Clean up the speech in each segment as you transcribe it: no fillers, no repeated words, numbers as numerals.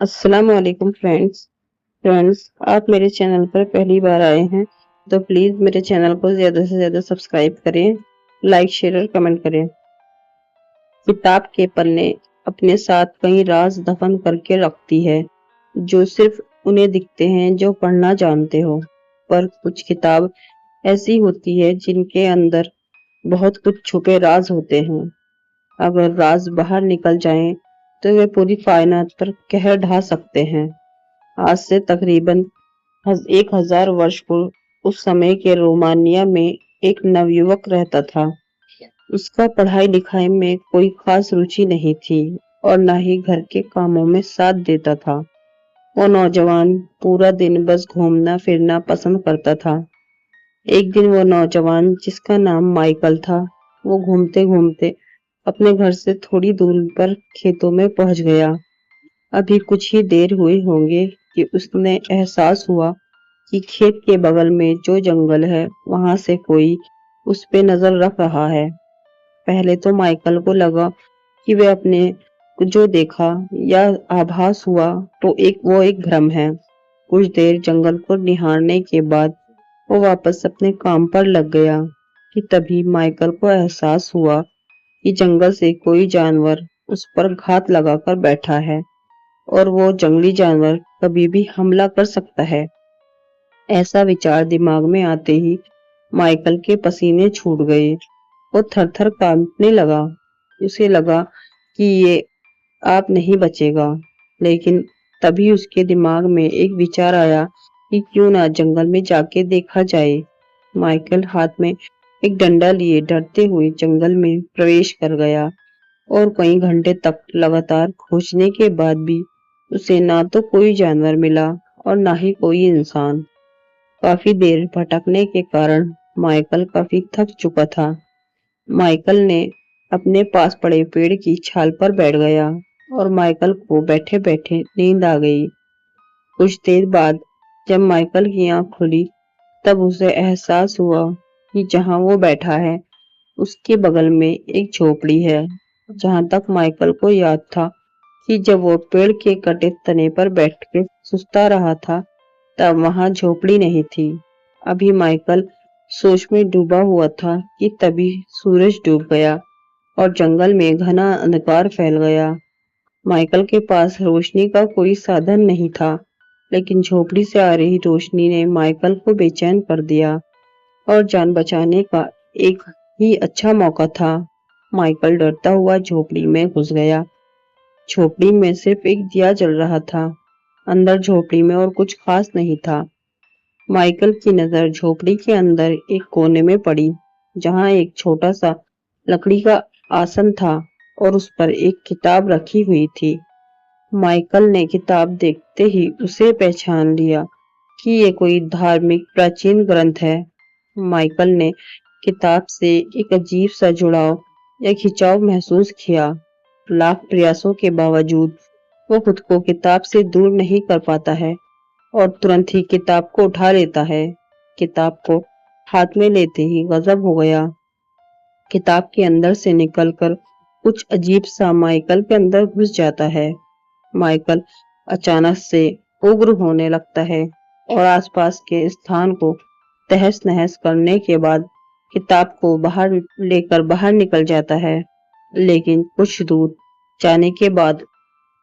अस्सलाम वालेकुम फ्रेंड्स। आप मेरे चैनल पर पहली बार आए हैं तो प्लीज मेरे चैनल को ज्यादा से ज्यादा सब्सक्राइब करें, लाइक शेयर और कमेंट करें। किताब के पन्ने अपने साथ कई राज दफन करके रखती है जो सिर्फ उन्हें दिखते हैं जो पढ़ना जानते हो। पर कुछ किताब ऐसी होती है जिनके अंदर बहुत कुछ छुपे राज होते हैं। अगर राज बाहर निकल जाएं तो वे पूरी कायनात पर कहर ढा सकते हैं। आज से तकरीबन 1000 वर्ष पूर्व उस समय के रोमानिया में एक नवयुवक रहता था। उसका पढ़ाई लिखाई में कोई खास रुचि नहीं थी और न ही घर के कामों में साथ देता था। वो नौजवान पूरा दिन बस घूमना फिरना पसंद करता था। एक दिन वो नौजवान जिसका नाम माइकल था, वो घूमते घूमते अपने घर से थोड़ी दूर पर खेतों में पहुंच गया। अभी कुछ ही देर हुई होंगे कि उसने एहसास हुआ कि खेत के बगल में जो जंगल है वहां से कोई उस पे नजर रख रहा है। पहले तो माइकल को लगा कि वे अपने को जो देखा या आभास हुआ तो एक भ्रम है। कुछ देर जंगल को निहारने के बाद वो वापस अपने काम पर लग गया कि तभी माइकल को एहसास हुआ कि जंगल से कोई जानवर उस पर घात लगाकर बैठा है और वो जंगली जानवर कभी भी हमला कर सकता है। ऐसा विचार दिमाग में आते ही माइकल के पसीने छूट गए। वो थर-थर कांपने लगा। उसे लगा कि ये आप नहीं बचेगा। लेकिन तभी उसके दिमाग में एक विचार आया कि क्यों ना जंगल में जाके देखा जाए। माइकल हाथ में एक डंडा लिए डरते हुए जंगल में प्रवेश कर गया और कई घंटे तक लगातार खोजने के बाद भी उसे ना तो कोई जानवर मिला और ना ही कोई इंसान। काफी देर भटकने के कारण माइकल काफी थक चुका था। माइकल ने अपने पास पड़े पेड़ की छाल पर बैठ गया और माइकल को बैठे बैठे नींद आ गई। कुछ देर बाद जब माइकल की आंख खुली तब उसे एहसास हुआ कि जहां वो बैठा है उसके बगल में एक झोपड़ी है। जहां तक माइकल को याद था कि जब वो पेड़ के कटे तने पर बैठ के सुस्ता रहा था तब वहां झोपड़ी नहीं थी। अभी माइकल सोच में डूबा हुआ था कि तभी सूरज डूब गया और जंगल में घना अंधकार फैल गया। माइकल के पास रोशनी का कोई साधन नहीं था, लेकिन झोपड़ी से आ रही रोशनी ने माइकल को बेचैन कर दिया और जान बचाने का एक ही अच्छा मौका था। माइकल डरता हुआ झोपड़ी में घुस गया। झोपड़ी में सिर्फ एक दिया जल रहा था। अंदर झोपड़ी में और कुछ खास नहीं था। माइकल की नजर झोपड़ी के अंदर एक कोने में पड़ी, जहां एक छोटा सा लकड़ी का आसन था और उस पर एक किताब रखी हुई थी। माइकल ने किताब देखते ही उसे पहचान लिया कि ये कोई धार्मिक प्राचीन ग्रंथ है। माइकल ने किताब से एक अजीब सा जुड़ाव या खिंचाव महसूस किया। लाख प्रयासों के बावजूद वो खुद को किताब से दूर नहीं कर पाता है और तुरंत ही किताब को उठा लेता है। किताब को हाथ में लेते ही गजब हो गया। किताब के अंदर से निकलकर कुछ अजीब सा माइकल के अंदर घुस जाता है। माइकल अचानक से उग्र होने लगता है और आसपास के स्थान को तहस नहस करने के बाद किताब को बाहर निकल जाता है। लेकिन कुछ दूर जाने के बाद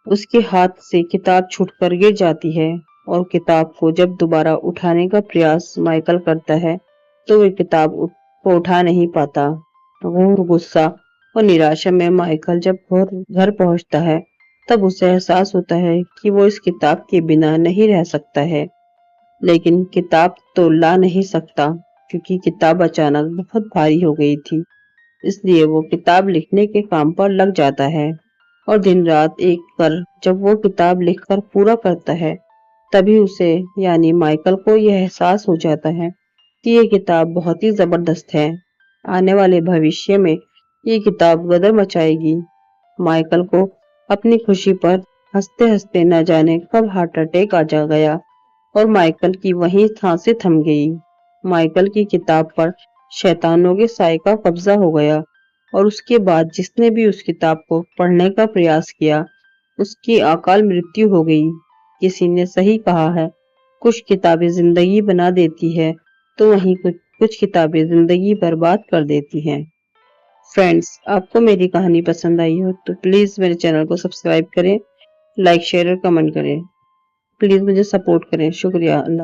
उसके हाथ से किताब छूटकर गिर जाती है और किताब को जब दोबारा उठाने का प्रयास माइकल करता है तो वह किताब को उठा नहीं पाता। घोर गुस्सा और निराशा में माइकल जब घर पहुंचता है तब उसे एहसास होता है कि वो इस किताब के बिना नहीं रह सकता है। लेकिन किताब तो ला नहीं सकता क्योंकि किताब अचानक बहुत भारी हो गई थी। इसलिए वो किताब लिखने के काम पर लग जाता है और दिन रात एक कर जब वो किताब लिखकर पूरा करता है तभी उसे यानी माइकल को यह एहसास हो जाता है कि ये किताब बहुत ही जबरदस्त है। आने वाले भविष्य में ये किताब गदर मचाएगी। माइकल को अपनी खुशी पर हंसते हंसते न जाने कब हार्ट अटैक आ जा गया और माइकल की वहीं सांसें थम गई। माइकल की किताब पर शैतानों के साए का कब्जा हो गया और उसके बाद जिसने भी उस किताब को पढ़ने का प्रयास किया उसकी अकाल मृत्यु हो गई। किसी ने सही कहा है, कुछ किताबें जिंदगी बना देती है तो वहीं कुछ किताबें जिंदगी बर्बाद कर देती हैं। फ्रेंड्स, आपको मेरी कहानी पसंद आई हो तो प्लीज मेरे चैनल को सब्सक्राइब करें, लाइक शेयर और कमेंट करें। प्लीज मुझे सपोर्ट करें। शुक्रिया। अल्लाह।